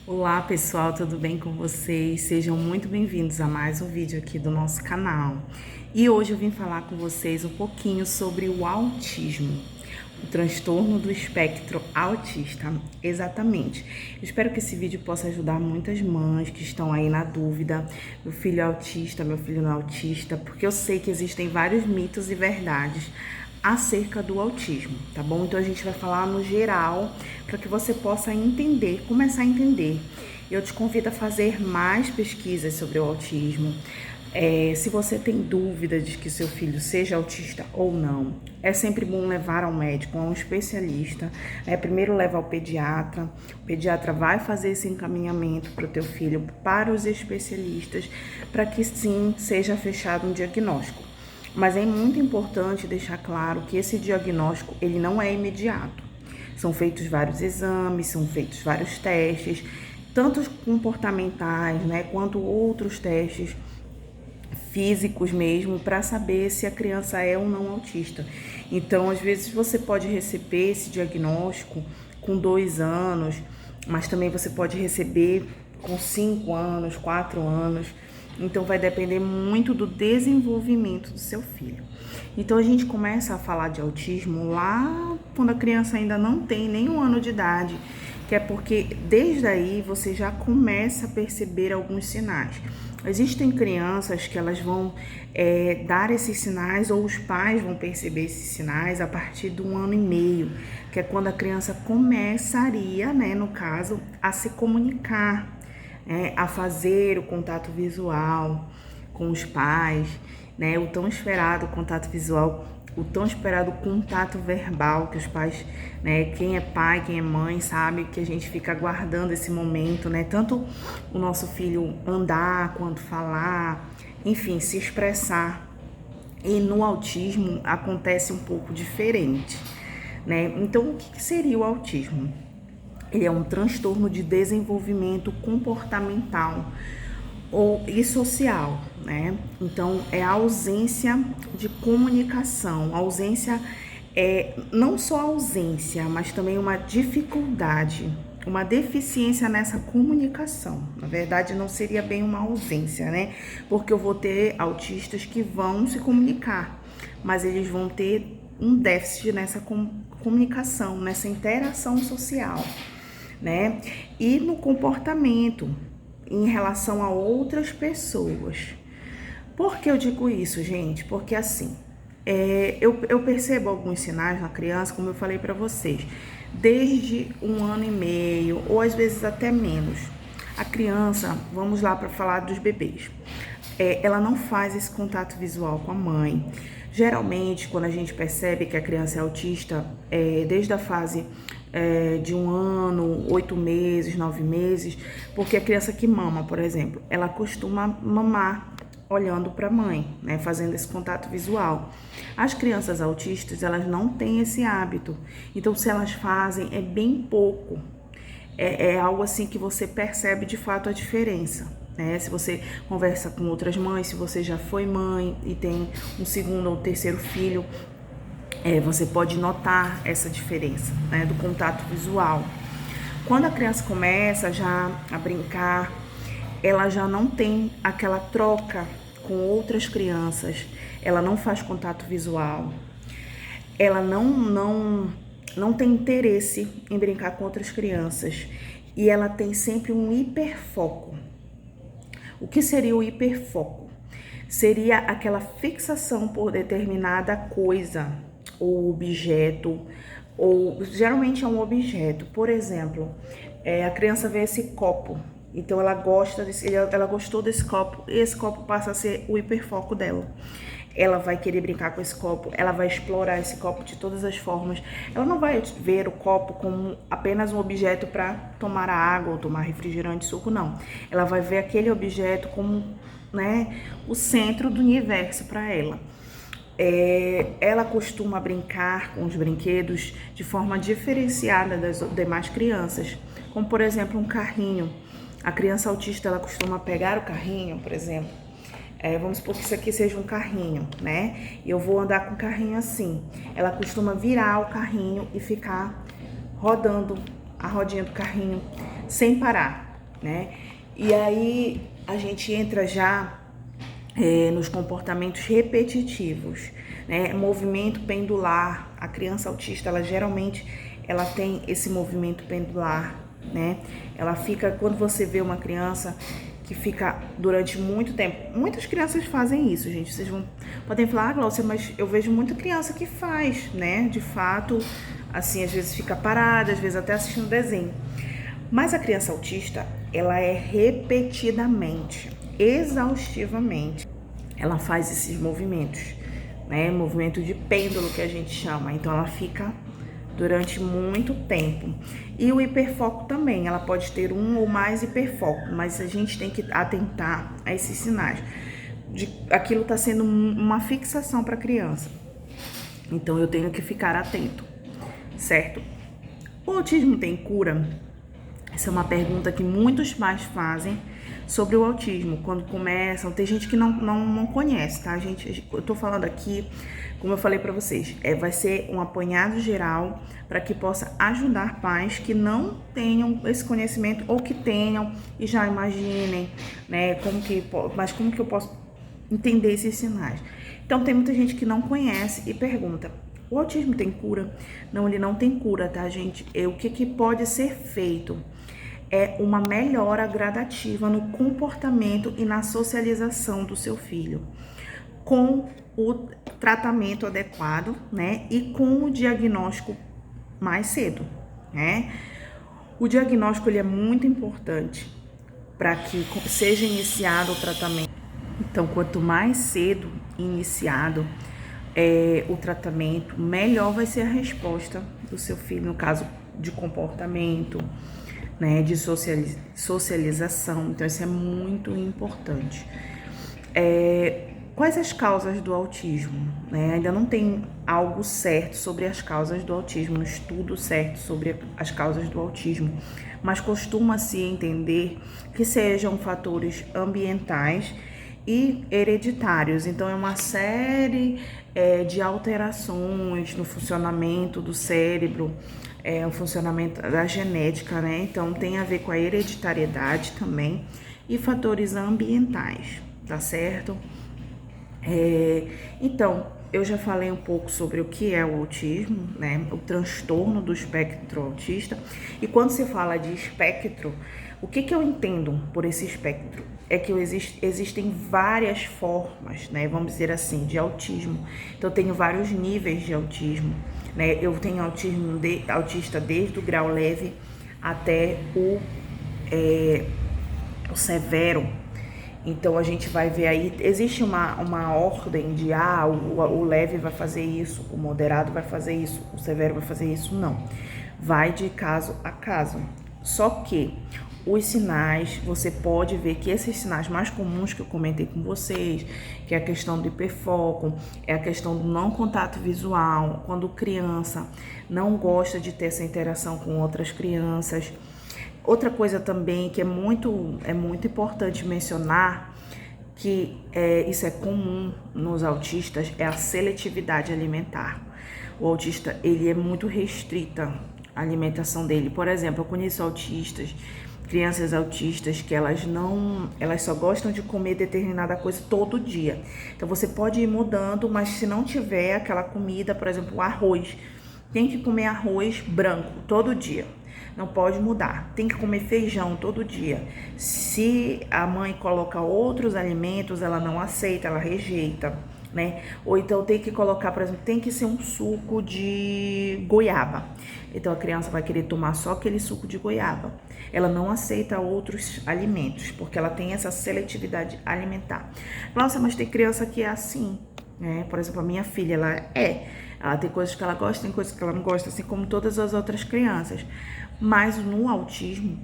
Olá pessoal, tudo bem com vocês? Sejam muito bem-vindos a mais um vídeo aqui do nosso canal. E hoje eu vim falar com vocês um pouquinho sobre o autismo, o transtorno do espectro autista, exatamente. Eu espero que esse vídeo possa ajudar muitas mães que estão aí na dúvida, meu filho é autista, meu filho não é autista, porque eu sei que existem vários mitos e verdades acerca do autismo, tá bom? Então a gente vai falar no geral para que você possa entender, começar a entender. Eu te convido a fazer mais pesquisas sobre o autismo. Se você tem dúvida de que seu filho seja autista ou não, é sempre bom levar ao médico, a um especialista. Primeiro leva ao pediatra. O pediatra vai fazer esse encaminhamento para o teu filho para os especialistas, para que sim seja fechado um diagnóstico. Mas é muito importante deixar claro que esse diagnóstico ele não é imediato. São feitos vários exames, são feitos vários testes, tanto comportamentais, quanto outros testes físicos mesmo, para saber se a criança é ou não autista. Então, às vezes você pode receber esse diagnóstico com 2 anos, mas também você pode receber com 5 anos, 4 anos. Então vai depender muito do desenvolvimento do seu filho. Então a gente começa a falar de autismo lá quando a criança ainda não tem nem 1 ano de idade, que é porque desde aí você já começa a perceber alguns sinais. Existem crianças que elas vão dar esses sinais, ou os pais vão perceber esses sinais a partir de 1 ano e meio, que é quando a criança começaria, no caso, a se comunicar, a fazer o contato visual com os pais, o tão esperado contato visual, o tão esperado contato verbal que os pais, quem é pai, quem é mãe, sabe que a gente fica aguardando esse momento, tanto o nosso filho andar quanto falar, enfim, se expressar. E no autismo acontece um pouco diferente, Então, o que seria o autismo? Ele é um transtorno de desenvolvimento comportamental e social, Então, é a ausência de comunicação, ausência, não só ausência, mas também uma dificuldade, uma deficiência nessa comunicação. Na verdade, não seria bem uma ausência, Porque eu vou ter autistas que vão se comunicar, mas eles vão ter um déficit nessa comunicação, nessa interação social, E no comportamento em relação a outras pessoas. Por que eu digo isso, gente? Porque assim, eu percebo alguns sinais na criança, como eu falei para vocês, desde 1 ano e meio, ou às vezes até menos. A criança, vamos lá para falar dos bebês, ela não faz esse contato visual com a mãe. Geralmente, quando a gente percebe que a criança é autista, desde a fase de 1 ano, 8 meses, 9 meses, porque a criança que mama, por exemplo, ela costuma mamar olhando para a mãe, fazendo esse contato visual. As crianças autistas, elas não têm esse hábito, então se elas fazem, é bem pouco. É algo assim que você percebe de fato a diferença, Se você conversa com outras mães, se você já foi mãe e tem um 2º ou 3º filho, você pode notar essa diferença, do contato visual. Quando a criança começa já a brincar, ela já não tem aquela troca com outras crianças, ela não faz contato visual, ela não tem interesse em brincar com outras crianças e ela tem sempre um hiperfoco. O que seria o hiperfoco? Seria aquela fixação por determinada coisa ou objeto, ou geralmente é um objeto. Por exemplo, a criança vê esse copo, então ela gostou desse copo e esse copo passa a ser o hiperfoco dela. Ela vai querer brincar com esse copo, ela vai explorar esse copo de todas as formas. Ela não vai ver o copo como apenas um objeto para tomar água ou tomar refrigerante, suco, não. Ela vai ver aquele objeto como, o centro do universo para ela. Ela costuma brincar com os brinquedos de forma diferenciada das demais crianças, como por exemplo um carrinho. A criança autista, ela costuma pegar o carrinho, por exemplo, vamos supor que isso aqui seja um carrinho, E eu vou andar com o carrinho assim. Ela costuma virar o carrinho e ficar rodando a rodinha do carrinho sem parar. né? E aí a gente entra já nos comportamentos repetitivos, né? Movimento pendular. A criança autista, ela geralmente tem esse movimento pendular, né? Ela fica, quando você vê uma criança que fica durante muito tempo, muitas crianças fazem isso, gente. Vocês podem falar, Glaucia, mas eu vejo muita criança que faz, né? De fato, assim, às vezes fica parada, às vezes até assistindo desenho. Mas a criança autista, ela é repetidamente, exaustivamente, ela faz esses movimentos, né? Movimento de pêndulo que a gente chama. Então ela fica durante muito tempo. E o hiperfoco também, ela pode ter um ou mais hiperfoco, mas a gente tem que atentar a esses sinais. Aquilo está sendo uma fixação para a criança. Então eu tenho que ficar atento, certo? O autismo tem cura? Essa é uma pergunta que muitos pais fazem sobre o autismo, quando começam. Tem gente que não conhece, tá, gente? Eu tô falando aqui, como eu falei para vocês, vai ser um apanhado geral para que possa ajudar pais que não tenham esse conhecimento ou que tenham e já imaginem, né, como que eu posso entender esses sinais. Então tem muita gente que não conhece e pergunta: o autismo tem cura? Não, ele não tem cura, tá, gente? O que pode ser feito é uma melhora gradativa no comportamento e na socialização do seu filho, com o tratamento adequado, né? E com o diagnóstico mais cedo, né? O diagnóstico, ele é muito importante para que seja iniciado o tratamento. Então, quanto mais cedo iniciado o tratamento, melhor vai ser a resposta do seu filho, no caso de comportamento, né, de socialização. Então isso é muito importante. Quais as causas do autismo? Ainda não tem algo certo sobre as causas do autismo, um estudo certo sobre as causas do autismo, mas costuma-se entender que sejam fatores ambientais e hereditários. Então é uma série de alterações no funcionamento do cérebro, o funcionamento da genética, né? Então tem a ver com a hereditariedade também e fatores ambientais, tá certo? Então, eu já falei um pouco sobre o que é o autismo, né? O transtorno do espectro autista. E quando se fala de espectro, o que eu entendo por esse espectro? É que existem várias formas, né? Vamos dizer assim, de autismo. Então, eu tenho vários níveis de autismo, né? Eu tenho autista desde o grau leve até o severo. Então a gente vai ver aí, existe uma ordem de o leve vai fazer isso, o moderado vai fazer isso, o severo vai fazer isso. Não, vai de caso a caso. Só que os sinais, você pode ver que esses sinais mais comuns que eu comentei com vocês, que é a questão do hiperfoco, é a questão do não contato visual, quando criança não gosta de ter essa interação com outras crianças. Outra coisa também que é muito importante mencionar, que isso é comum nos autistas, é a seletividade alimentar. O autista, ele é muito restrita a alimentação dele. Por exemplo, eu conheço crianças autistas que elas só gostam de comer determinada coisa todo dia. Então você pode ir mudando, mas se não tiver aquela comida, por exemplo, o arroz, tem que comer arroz branco todo dia. Não pode mudar, tem que comer feijão todo dia. Se a mãe coloca outros alimentos, ela não aceita, ela rejeita, né? Ou então tem que colocar, por exemplo, tem que ser um suco de goiaba. Então a criança vai querer tomar só aquele suco de goiaba. Ela não aceita outros alimentos, porque ela tem essa seletividade alimentar. Nossa, mas tem criança que é assim, né? Por exemplo, a minha filha, ela tem coisas que ela gosta, tem coisas que ela não gosta, assim como todas as outras crianças. Mas no autismo,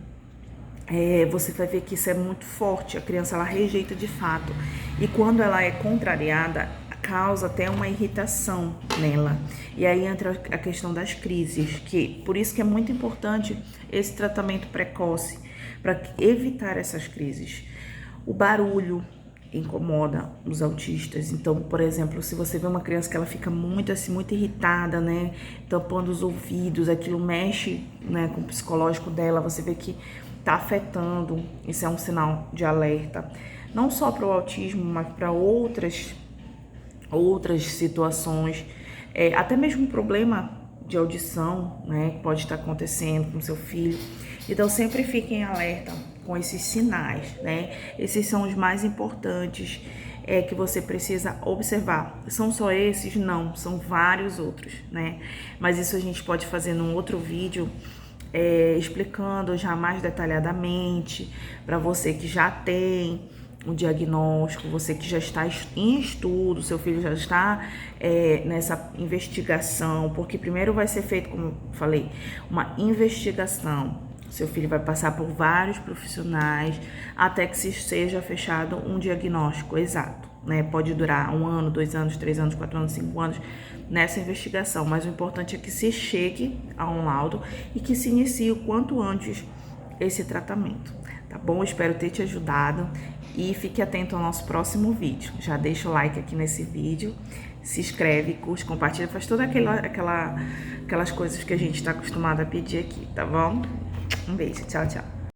você vai ver que isso é muito forte. A criança, ela rejeita de fato. E quando ela é contrariada, causa até uma irritação nela. E aí entra a questão das crises, por isso que é muito importante esse tratamento precoce, para evitar essas crises. O barulho incomoda os autistas. Então, por exemplo, se você vê uma criança que ela fica muito irritada, né, tampando os ouvidos, aquilo mexe, né, com o psicológico dela, você vê que está afetando, isso é um sinal de alerta, não só para o autismo, mas para outras situações, até mesmo um problema de audição, né, que pode estar acontecendo com seu filho. Então sempre fiquem em alerta com esses sinais, né? Esses são os mais importantes que você precisa observar. São só esses? Não, são vários outros, né? Mas isso a gente pode fazer num outro vídeo, explicando já mais detalhadamente para você que já tem um diagnóstico, você que já está em estudo, seu filho já está nessa investigação, porque primeiro vai ser feito, como eu falei, uma investigação. Seu filho vai passar por vários profissionais até que seja fechado um diagnóstico exato, né? Pode durar 1 ano, 2 anos, 3 anos, 4 anos, 5 anos nessa investigação, mas o importante é que se chegue a um laudo e que se inicie o quanto antes esse tratamento, tá bom? Espero ter te ajudado e fique atento ao nosso próximo vídeo. Já deixa o like aqui nesse vídeo, se inscreve, curte, compartilha, faz todas aquelas coisas que a gente está acostumado a pedir aqui, tá bom? Um beijo, tchau, tchau.